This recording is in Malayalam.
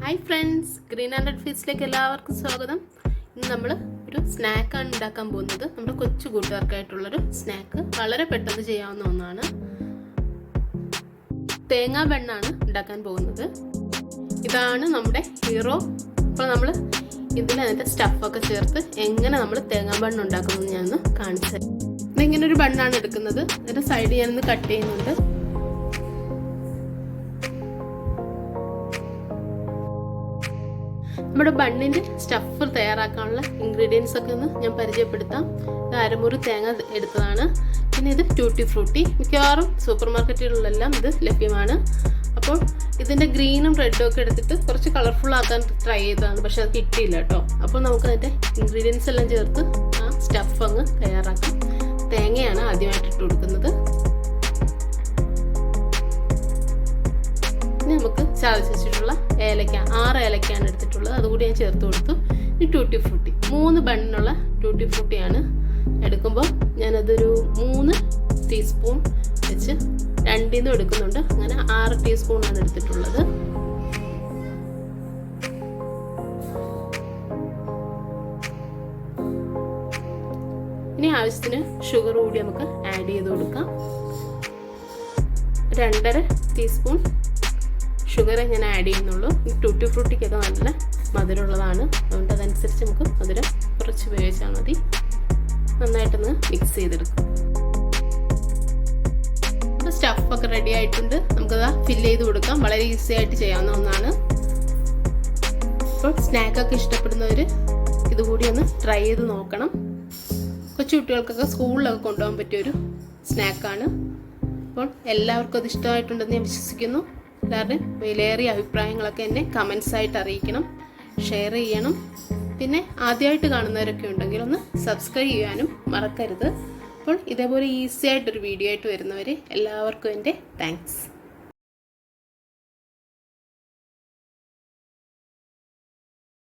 Hi friends, Grated ഫീസിലേക്ക് എല്ലാവർക്കും സ്വാഗതം. ഇന്ന് നമ്മൾ ഒരു സ്നാക്ക് ആണ് ഉണ്ടാക്കാൻ പോകുന്നത്. നമ്മുടെ കൊച്ചു കൂട്ടുകാർക്കായിട്ടുള്ള ഒരു സ്നാക്ക്, വളരെ പെട്ടെന്ന് ചെയ്യാവുന്ന ഒന്നാണ്. തേങ്ങാ ബണ്ണാണ് ഉണ്ടാക്കാൻ പോകുന്നത്. ഇതാണ് നമ്മുടെ ഹീറോ. അപ്പോൾ നമ്മൾ ഇതിനകത്ത് സ്റ്റഫൊക്കെ ചേർത്ത് എങ്ങനെ നമ്മൾ തേങ്ങാ ബണ്ണ് ഉണ്ടാക്കുന്നത് ഞാനൊന്ന് കാണിച്ചത്. ഇതിങ്ങനെ ഒരു ബണ്ണാണ് എടുക്കുന്നത്. അതിൻ്റെ സൈഡ് ഞാനൊന്ന് കട്ട് ചെയ്യുന്നുണ്ട്. നമ്മുടെ ബണ്ണിൻ്റെ സ്റ്റഫ് തയ്യാറാക്കാനുള്ള ഇൻഗ്രീഡിയൻസ് ഒക്കെ ഒന്ന് ഞാൻ പരിചയപ്പെടുത്താം. ഇത് അരമുറി തേങ്ങ എടുത്തതാണ്. പിന്നെ ഇത് ട്യൂട്ടി ഫ്രൂട്ടി, മിക്കവാറും സൂപ്പർ മാർക്കറ്റുകളിലെല്ലാം ഇത് ലഭ്യമാണ്. അപ്പോൾ ഇതിൻ്റെ ഗ്രീനും റെഡും ഒക്കെ എടുത്തിട്ട് കുറച്ച് കളർഫുൾ ആക്കാൻ ട്രൈ ചെയ്തതാണ്, പക്ഷെ അത് കിട്ടിയില്ല കേട്ടോ. അപ്പോൾ നമുക്ക് അതിൻ്റെ ഇൻഗ്രീഡിയൻസ് എല്ലാം ചേർത്ത് ആ സ്റ്റഫ് അങ്ങ് തയ്യാറാക്കാം. തേങ്ങയാണ് ആദ്യമായിട്ട് ഇട്ട് കൊടുക്കുന്നത്. ഇനി നമുക്ക് ചതച്ചിട്ടുള്ള ഏലക്ക, 6 ഏലക്കയാണ് എടുത്തിട്ടുള്ളത്, അതുകൂടി ഞാൻ ചേർത്ത് കൊടുത്തു. ഇനി ട്യൂട്ടി ഫ്രൂട്ടി, 3 ബണ്ണിനുള്ള ട്യൂട്ടി ഫ്രൂട്ടിയാണ് എടുക്കുമ്പോൾ ഞാനതൊരു 3 ടീസ്പൂൺ വെച്ച് 2 എടുക്കുന്നുണ്ട്. അങ്ങനെ 6 ടീസ്പൂണാണ് എടുത്തിട്ടുള്ളത്. ഇനി ആവശ്യത്തിന് ഷുഗർ കൂടി നമുക്ക് ആഡ് ചെയ്ത് കൊടുക്കാം. 2.5 ടീസ്പൂൺ ഷുഗർ ഞാൻ ആഡ് ചെയ്യുന്നുള്ളൂ. ഈ ട്യൂട്ടി ഫ്രൂട്ടിക്കൊക്കെ നല്ല മധുരമുള്ളതാണ്, അതുകൊണ്ട് അതനുസരിച്ച് നമുക്ക് മധുരം കുറച്ച് ഉപയോഗിച്ചാൽ മതി. നന്നായിട്ടൊന്ന് മിക്സ് ചെയ്തെടുക്കും. അപ്പോൾ സ്റ്റഫൊക്കെ റെഡി ആയിട്ടുണ്ട്. നമുക്കത് ഫില്ല് ചെയ്ത് കൊടുക്കാം. വളരെ ഈസി ആയിട്ട് ചെയ്യാവുന്ന ഒന്നാണ്. അപ്പോൾ സ്നാക്കൊക്കെ ഇഷ്ടപ്പെടുന്നവർ ഇതുകൂടി ഒന്ന് ട്രൈ ചെയ്ത് നോക്കണം. കൊച്ചു കുട്ടികൾക്കൊക്കെ സ്കൂളിലൊക്കെ കൊണ്ടുപോകാൻ പറ്റിയൊരു സ്നാക്കാണ്. അപ്പോൾ എല്ലാവർക്കും അത് ഇഷ്ടമായിട്ടുണ്ടെന്ന് ഞാൻ വിശ്വസിക്കുന്നു. എല്ലാവരുടെയും വിലയേറിയ അഭിപ്രായങ്ങളൊക്കെ എന്നെ കമൻസ് ആയിട്ട് അറിയിക്കണം, ഷെയർ ചെയ്യണം. പിന്നെ ആദ്യമായിട്ട് കാണുന്നവരൊക്കെ ഉണ്ടെങ്കിൽ ഒന്ന് സബ്സ്ക്രൈബ് ചെയ്യാനും മറക്കരുത്. അപ്പോൾ ഇതേപോലെ ഈസി ആയിട്ടൊരു വീഡിയോ ആയിട്ട് വരുന്നവരെ എല്ലാവർക്കും എൻ്റെ താങ്ക്സ്.